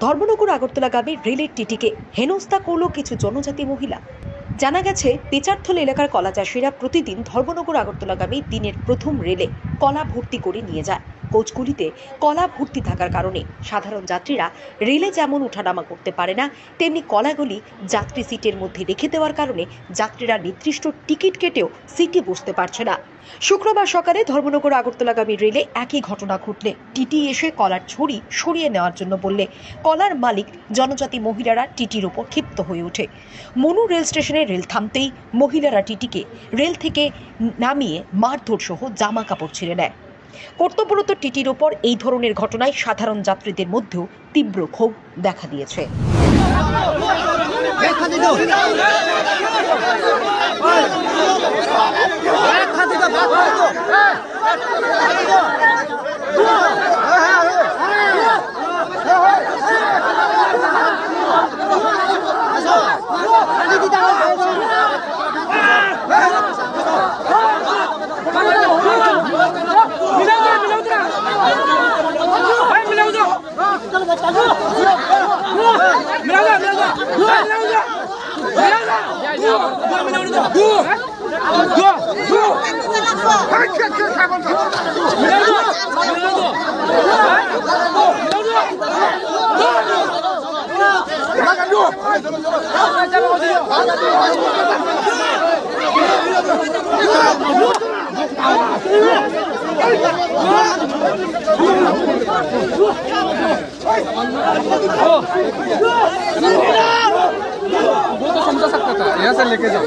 ধর্মনগর আগরতলাগামী রেলের টিটিকে হেনস্থা করল কিছু জনজাতি মহিলা। জানা গেছে, পেচারথল এলাকার কলা চাষিরা প্রতিদিন ধর্মনগর আগরতলাগামী দিনের প্রথম রেলে কলা ভর্তি করে নিয়ে যায়। কোচগুলিতে কলা ভর্তি থাকার কারণে সাধারণ যাত্রীরা রেলে যেমন ওঠানামা করতে পারে না, তেমনি কলাগুলি যাত্রী সিটের মধ্যে রেখে দেওয়ার কারণে যাত্রীরা নির্দিষ্ট টিকিট কেটেও সিটে বসতে পারছে না। শুক্রবার সকালে ধর্মনগর আগরতলাগামী রেলে একই ঘটনা ঘটলে টিটি এসে কলার ছড়ি সরিয়ে নেওয়ার জন্য বললে কলার মালিক জনজাতি মহিলারা টিটির ওপর ক্ষিপ্ত হয়ে ওঠে। মনু রেল স্টেশনে রেল থামতেই মহিলারা টিটিকে রেল থেকে নামিয়ে মারধর সহ জামা কাপড় ছিঁড়ে নেয়। কর্তব্যরত টিটির ওপর এই ধরনের ঘটনায় সাধারণ যাত্রীদের মধ্যেও তীব্র ক্ষোভ দেখা দিয়েছে। वो तो समझा सकता था, यहाँ से लेके जाओ।